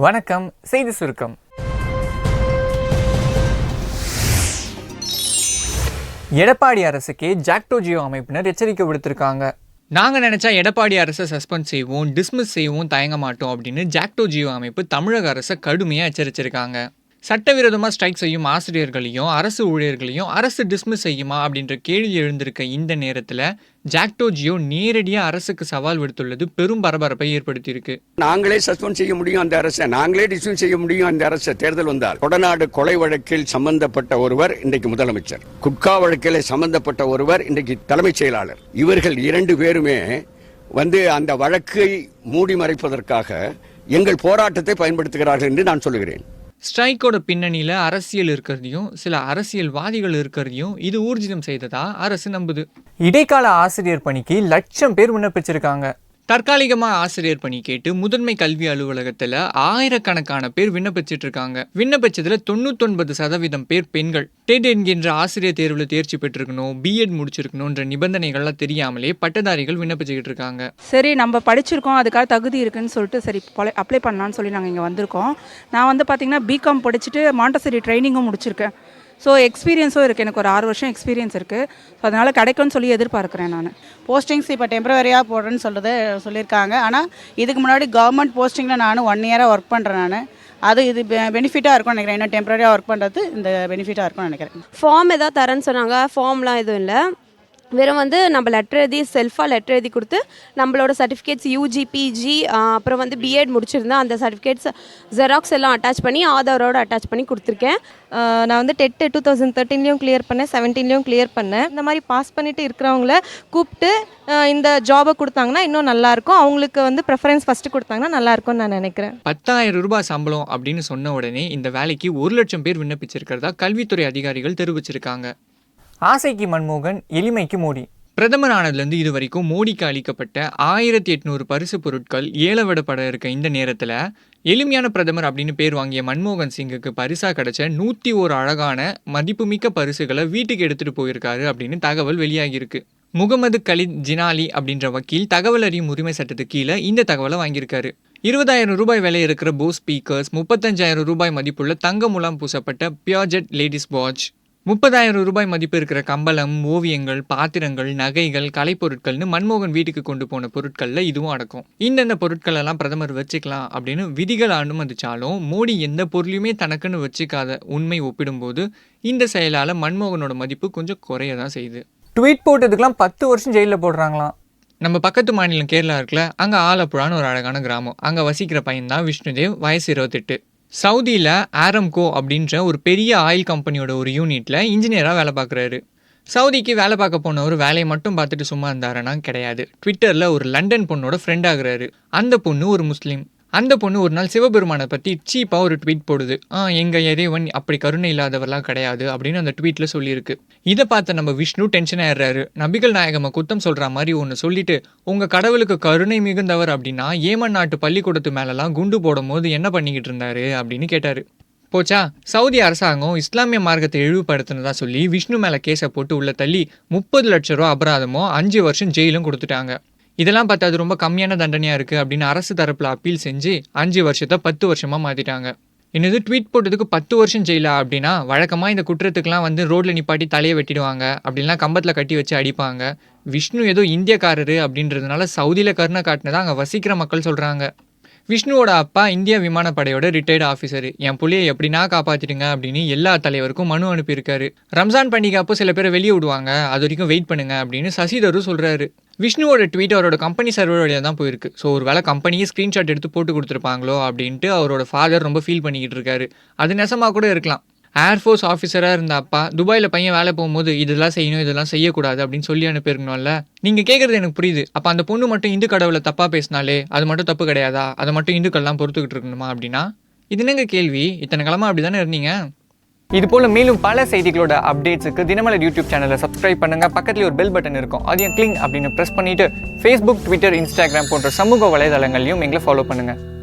வணக்கம். செய்தி சுருக்கம். எடப்பாடி அரசுக்கே ஜாக்டோ ஜியோ அமைப்பினர் எச்சரிக்கை விடுத்திருக்காங்க. நாங்கள் நினச்சா எடப்பாடி அரசை சஸ்பெண்ட் செய்வோம், டிஸ்மிஸ் செய்வோம், தயங்க மாட்டோம் அப்படின்னு ஜாக்டோ ஜியோ அமைப்பு தமிழக அரசை கடுமையாக எச்சரிச்சிருக்காங்க. சட்டவிரோதமாக ஸ்ட்ரைக் செய்யும் ஆசிரியர்களையும் அரசு ஊழியர்களையும் அரசு டிஸ்மிஸ் செய்யுமா அப்படின்ற கேள்வி எழுந்திருக்க இந்த நேரத்தில் ஜாக்டோ ஜியோ நேரடியாக அரசுக்கு சவால் விடுத்துள்ளது பெரும் பரபரப்பை ஏற்படுத்தியிருக்கு. நாங்களே சஸ்பெண்ட் செய்ய முடியும் அந்த அரசை, நாங்களே டிஸ்மிஸ் செய்ய முடியும் அந்த அரசை. தேர்தல் வந்தால் கொடநாடு கொலை வழக்கில் சம்பந்தப்பட்ட ஒருவர் இன்றைக்கு முதலமைச்சர், குட்கா வழக்கில் சம்பந்தப்பட்ட ஒருவர் இன்றைக்கு தலைமைச் செயலாளர். இவர்கள் 2 பேருமே அந்த வழக்கை மூடி மறைப்பதற்காக எங்கள் போராட்டத்தை பயன்படுத்துகிறார்கள் என்று நான் சொல்லுகிறேன். ஸ்ட்ரைக்கோட பின்னணியில் அரசியல் இருக்கிறதையும் சில அரசியல்வாதிகள் இருக்கிறதையும் இது ஊர்ஜிதம் செய்ததா அரசு நம்புது. இடைக்கால ஆசிரியர் பணிக்கு 1,00,000 பேர் விண்ணப்பிச்சிருக்காங்க. தற்காலிகமாக ஆசிரியர் பணி கேட்டு முதன்மை கல்வி அலுவலகத்தில் ஆயிரக்கணக்கான பேர் விண்ணப்பிச்சிட்டு இருக்காங்க. விண்ணப்பிச்சதுல 99% பேர் பெண்கள். டெட் என்கின்ற ஆசிரியர் தேர்வில் தேர்ச்சி பெற்றிருக்கணும், பிஎட் முடிச்சிருக்கணும்ன்ற நிபந்தனைகள்லாம் தெரியாமலே பட்டதாரிகள் விண்ணப்பிச்சுக்கிட்டு இருக்காங்க. சரி, நம்ம படிச்சிருக்கோம், அதுக்காக தகுதி இருக்குன்னு சொல்லிட்டு சரி அப்ளை பண்ணலான்னு சொல்லி நாங்கள் இங்கே வந்திருக்கோம். நான் பார்த்தீங்கன்னா பிகாம் படிச்சுட்டு மாண்டசரி ட்ரைனிங்கும் முடிச்சிருக்கேன். ஸோ எக்ஸ்பீரியன்ஸும் இருக்குது, எனக்கு ஒரு 6 வருஷம் எக்ஸ்பீரியன்ஸ் இருக்குது. ஸோ அதனால் கிடைக்கும்னு சொல்லி எதிர்பார்க்குறேன். நான் போஸ்டிங்ஸ் இப்போ டெம்பரவரியாக போடுறேன்னு சொல்லியிருக்காங்க. ஆனால் இதுக்கு முன்னாடி கவர்மெண்ட் போஸ்டிங்கில் நானும் 1 இயராக ஒர்க் பண்ணுறேன். இது பெனிஃபிட்டாக இருக்கும்னு நினைக்கிறேன். இன்னும் டெம்பரரியாக ஒர்க் பண்ணுறது இந்த பெனிஃபிட்டாக இருக்கும்னு நினைக்கிறேன். ஃபார்ம் எதாவது தரேன்னு சொன்னாங்க. ஃபார்ம்லாம் எதுவும் இல்லை, வெறும் நம்ம லெட்டர் எழுதி செல்ஃபாக லெட்டர் எழுதி கொடுத்து நம்மளோட சர்டிஃபிகேட்ஸ் யூஜி பிஜி அப்புறம் பிஎட் முடிச்சிருந்தேன், அந்த சர்டிஃபிகேட்ஸ் ஜெராக்ஸ் எல்லாம் அட்டாச் பண்ணி ஆதாரோடு அட்டாச் பண்ணி கொடுத்துருக்கேன். நான் டெட் 2013லேயும் கிளியர் பண்ணேன், 17லேயும் கிளியர் பண்ணேன். இந்த மாதிரி பாஸ் பண்ணிட்டு இருக்கிறவங்கள கூப்பிட்டு இந்த ஜாபை கொடுத்தாங்கன்னா இன்னும் நல்லாயிருக்கும். அவங்களுக்கு ப்ரெஃபரன்ஸ் ஃபஸ்ட்டு கொடுத்தாங்கன்னா நல்லாயிருக்கும்னு நான் நினைக்கிறேன். 10,000 ரூபாய் சம்பளம் அப்படின்னு சொன்ன உடனே இந்த வேலைக்கு 1,00,000 பேர் விண்ணப்பிச்சிருக்கிறதா கல்வித்துறை அதிகாரிகள் தெரிவிச்சிருக்காங்க. ஆசைக்கு மன்மோகன், எளிமைக்கு மோடி. பிரதமர் ஆனதுலேருந்து இது வரைக்கும் மோடிக்கு அளிக்கப்பட்ட 1800 பரிசு பொருட்கள் ஏலவிடப்பட இருக்க இந்த நேரத்தில் எளிமையான பிரதமர் அப்படின்னு பேர் வாங்கிய மன்மோகன் சிங்குக்கு பரிசாக கிடைச்ச 101 அழகான மதிப்புமிக்க பரிசுகளை வீட்டுக்கு எடுத்துகிட்டு போயிருக்காரு அப்படின்னு தகவல் வெளியாகியிருக்கு. முகமது கலித் ஜினாலி அப்படின்ற வக்கீல் தகவல் அறியும் உரிமை சட்டத்துக்கு கீழே இந்த தகவலை வாங்கியிருக்காரு. 20,000 ரூபாய் விலை இருக்கிற போஸ் ஸ்பீக்கர்ஸ், 35,000 ரூபாய் மதிப்புள்ள தங்க முலாம் பூசப்பட்ட பியாஜெட் லேடிஸ் வாட்ச், 30,000 ரூபாய் மதிப்பு இருக்கிற கம்பளம், ஓவியங்கள், பாத்திரங்கள், நகைகள், கலைப்பொருட்கள்னு மன்மோகன் வீட்டுக்கு கொண்டு போன பொருட்களில் இதுவும் அடக்கும். இந்தந்த பொருட்கள் எல்லாம் பிரதமர் வச்சுக்கலாம் அப்படின்னு விதிகள் அனுமதிச்சாலும் மோடி எந்த பொருளையுமே தனக்குன்னு வச்சுக்காத உண்மை ஒப்பிடும்போது இந்த செயலால் மன்மோகனோட மதிப்பு கொஞ்சம் குறைய தான் செய்யுது. ட்வீட் போட்டதுக்கெல்லாம் 10 வருஷம் ஜெயிலில் போடுறாங்களாம். நம்ம பக்கத்து மாநிலம் கேரளா இருக்குல்ல, அங்கே ஆலப்புழான்னு ஒரு அழகான கிராமம். அங்கே வசிக்கிற பையன் தான் விஷ்ணுதேவ், வயசு 28. சவுதியில் ஆரம்கோ அப்படின்ற ஒரு பெரிய ஆயில் கம்பெனியோட ஒரு யூனிட்டில் இன்ஜினியராக வேலை பார்க்குறாரு. சவுதிக்கு வேலை பார்க்க போனவர் வேலையை மட்டும் பார்த்துட்டு சும்மா இருந்தாருன்னா கிடையாது. ட்விட்டரில் ஒரு லண்டன் பொண்ணோட ஃப்ரெண்ட் ஆகுறாரு. அந்த பொண்ணு ஒரு முஸ்லீம். அந்த பொண்ணு ஒரு நாள் சிவபெருமானை பற்றி சீப்பாக ஒரு ட்வீட் போடுது. எங்கள் இறைவன் அப்படி கருணை இல்லாதவரெலாம் கிடையாது அப்படின்னு அந்த ட்வீட்டில் சொல்லியிருக்கு. இதை பார்த்த நம்ம விஷ்ணு டென்ஷன் ஆயிடுறாரு. நபிகள் நாயகமை குத்தம் சொல்கிற மாதிரி ஒன்று சொல்லிட்டு உங்கள் கடவுளுக்கு கருணை மிகுந்தவர் அப்படின்னா ஏமன் நாட்டு பள்ளிக்கூடத்து மேலெலாம் குண்டு போடும் போது என்ன பண்ணிக்கிட்டு இருந்தாரு அப்படின்னு கேட்டார். போச்சா, சவுதி அரசாங்கம் இஸ்லாமிய மார்க்கத்தை இழிவுபடுத்தினதா சொல்லி விஷ்ணு மேலே கேஸை போட்டு உள்ள தள்ளி 30 லட்சம் ரூபா அபராதமோ 5 வருஷம் ஜெயிலும் கொடுத்துட்டாங்க. இதெல்லாம் பார்த்தா அது ரொம்ப கம்மியான தண்டனையாக இருக்குது அப்படின்னு அரசு தரப்பில் அப்பீல் செஞ்சு 5 வருஷத்தை 10 வருஷமாக மாற்றிட்டாங்க. என்னது, ட்வீட் போட்டதுக்கு 10 வருஷம் ஜெயிலா அப்படின்னா? வழக்கமாக இந்த குற்றத்துக்கெலாம் ரோட்டில் நிப்பாட்டி தலையை வெட்டிடுவாங்க, அப்படின்லாம் கம்பத்தில் கட்டி வச்சு அடிப்பாங்க. விஷ்ணு ஏதோ இந்தியக்காரரு அப்படின்றதுனால சவுதியில் கருணை காட்டினதாக அங்கே வசிக்கிற மக்கள் சொல்கிறாங்க. விஷ்ணுவோட அப்பா இந்திய விமானப்படையோட ரிட்டையர்டு ஆஃபீஸர். என் புள்ளையை எப்படின்னா காப்பாற்றிடுங்க அப்படின்னு எல்லா தலைவருக்கும் மனு அனுப்பியிருக்காரு. ரம்ஜான் பண்டிகை அப்போ சில பேரை வெளியே விடுவாங்க, அது வரைக்கும் வெயிட் பண்ணுங்க அப்படின்னு சசிதரும் சொல்கிறாரு. விஷ்ணுவோட ட்வீட் அவரோட கம்பெனி சர்வர் வழியாக தான் போயிருக்கு. ஸோ ஒரு வேளை கம்பெனியே ஸ்க்ரீன்ஷாட் எடுத்து போட்டு கொடுத்துருப்பாங்களோ அப்படின்ட்டு அவரோட ஃபாதர் ரொம்ப ஃபீல் பண்ணிக்கிட்டு இருக்காரு. அது நெசமாக கூட இருக்கலாம். ஏர்ஃபோர்ஸ் ஆஃபீஸராக இருந்த அப்பா துபாயில் பையன் வேலை போகும்போது இதெல்லாம் செய்யணும், இதெல்லாம் செய்யக்கூடாது அப்படின்னு சொல்லி அனுப்பியிருக்கணும்ல. நீங்கள் கேட்குறது எனக்கு புரியுது. அப்போ அந்த பொண்ணு மட்டும் இந்து கடவுளை தப்பாக பேசினாலே அது மட்டும் தப்பு கிடையாதா? அதை மட்டும் இந்துக்கள்லாம் பொறுத்துக்கிட்டு இருக்கணுமா அப்படின்னா? இது என்னங்க கேள்வி? இத்தனை காலமாக அப்படி தானே இருந்தீங்க. இது போல் மேலும் பல செய்திகளோட அப்டேட்ஸுக்கு தினமலர் யூடியூப் சேனலை சப்ஸ்கிரைப் பண்ணுங்கள். பக்கத்துலேயே ஒரு பெல் பட்டன் இருக்கும், அதையும் கிளிக் அப்படின்னு ப்ரெஸ் பண்ணிவிட்டு ஃபேஸ்புக், ட்விட்டர், இன்ஸ்டாகிராம் போன்ற சமூக வலைதளங்களையும் எங்களை ஃபாலோ பண்ணுங்கள்.